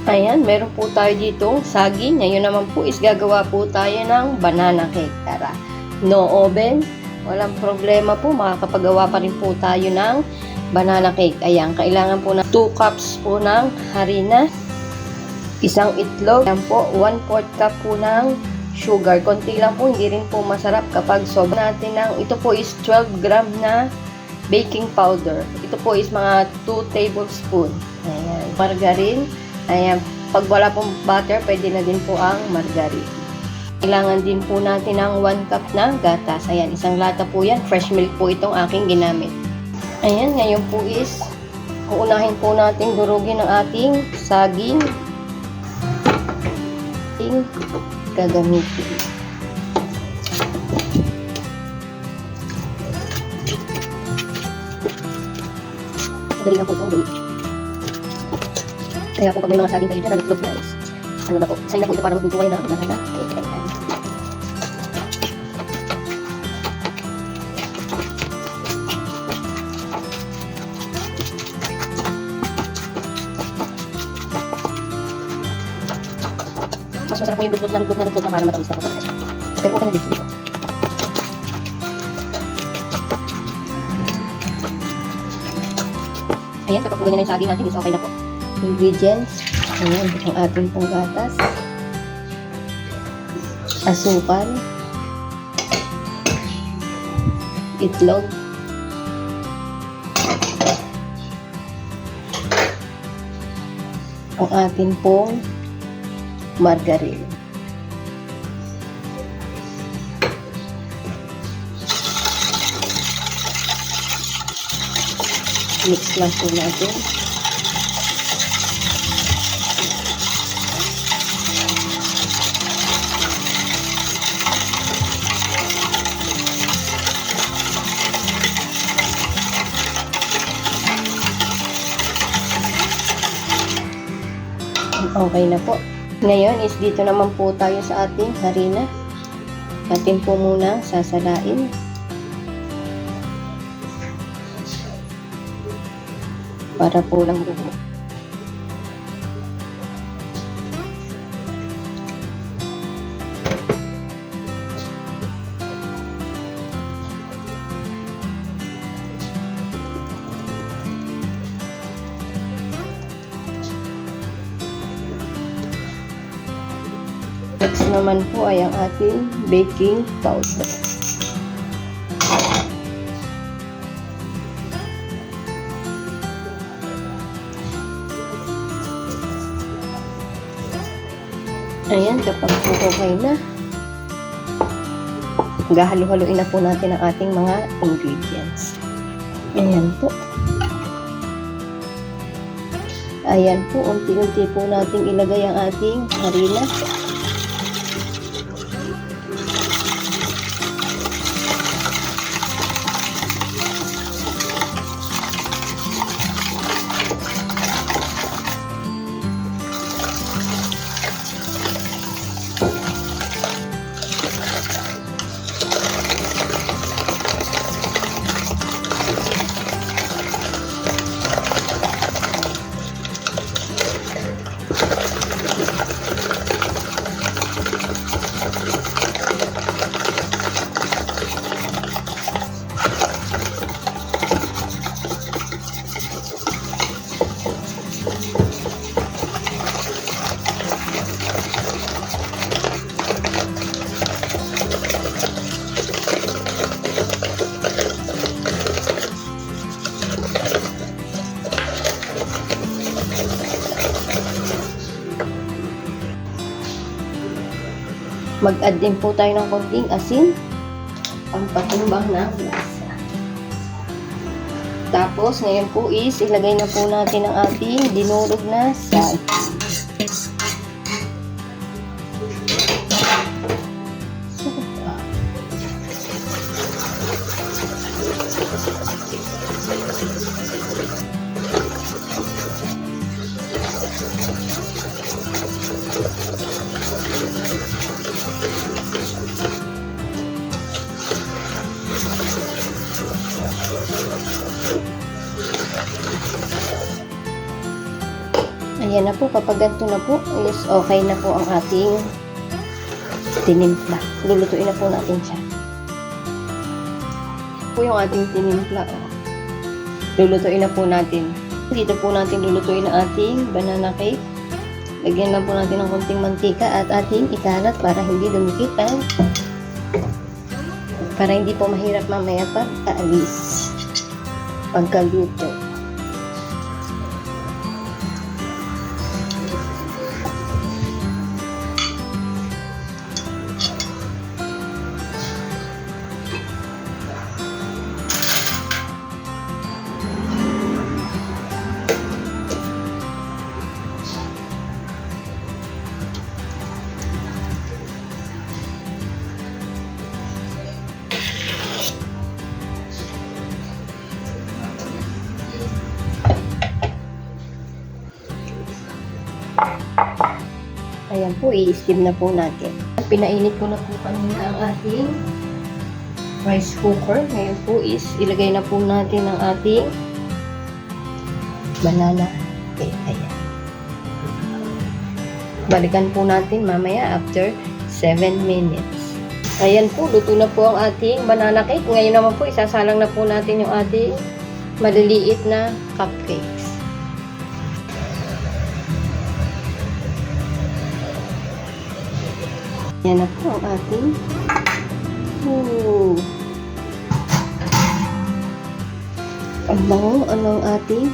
Ayan, meron po tayo dito saging. Ngayon naman po is gagawa po tayo ng banana cake. Tara, no oven, walang problema po. Makakapagawa pa rin po tayo ng banana cake. Ayan, kailangan po ng 2 cups po ng harina, isang itlog, ayan po, 1/4 cup po ng sugar. Konti lang po, hindi rin po masarap kapag sobra natin ng, ito po is 12 gram na baking powder. Ito po is mga 2 tablespoon. Ayan, margarine. Ayan, pag wala pong butter, pwede na din po ang margarine. Kailangan din po natin ng 1 cup na gatas. Ayan, isang lata po yan. Fresh milk po itong aking ginamit. Ayan, ngayon po is, uunahin po natin durugin ang ating saging. Ating gagamitin. Dali lang po itong duli. Kaya po pag may mga saging kayo dyan, nalutlog na is, ano na po, sign na po ito para magluto kayo ng banana cake. Mas masarap po yung lutlog na para matamis na po talaga siya. Pero okay na dito. Ayan, kapag po ganyan yung saging natin, is okay na po. Ingredients. Ayan, ang ating pong gatas. Asukal. Itlog. Ang ating pong margarine. Mix lang po natin. Okay na po. Ngayon is dito naman po tayo sa ating harina. Atin po muna sasalain. Para po lang buo. Next naman po ay ang ating baking powder. Ayan, kapag po okay na, gahalo-haloin na po natin ang ating mga ingredients. Ayan po. Ayan po, unti-unti po natin ilagay ang ating harina. Mag-add din po tayo ng konting asin, pampatumbang ng lasa. Tapos, ngayon po is, ilagay na po natin ang ating dinurog na saging. Ayan na po, kapag ganito na po, is okay na po ang ating tinimpla. Lulutuin na po natin siya. Po yung ating tinimpla. Oh. Lulutuin na po natin. Dito po natin lulutuin ang ating banana cake. Lagyan lang po natin ng konting mantika at ating ikalat para hindi dumikitan. Para hindi po mahirap mamaya pagkaalis. Pagkaluto. Ayan po, i-steam na po natin. Pinainit ko na po kanina ang ating rice cooker. Ngayon po is ilagay na po natin ang ating banana cake. Ayan. Balikan po natin mamaya after 7 minutes. Ayan po, luto na po ang ating banana cake. Ngayon naman po, isasalang na po natin yung ating maliliit na cupcakes. Yan na po ang ating ang bango ang ating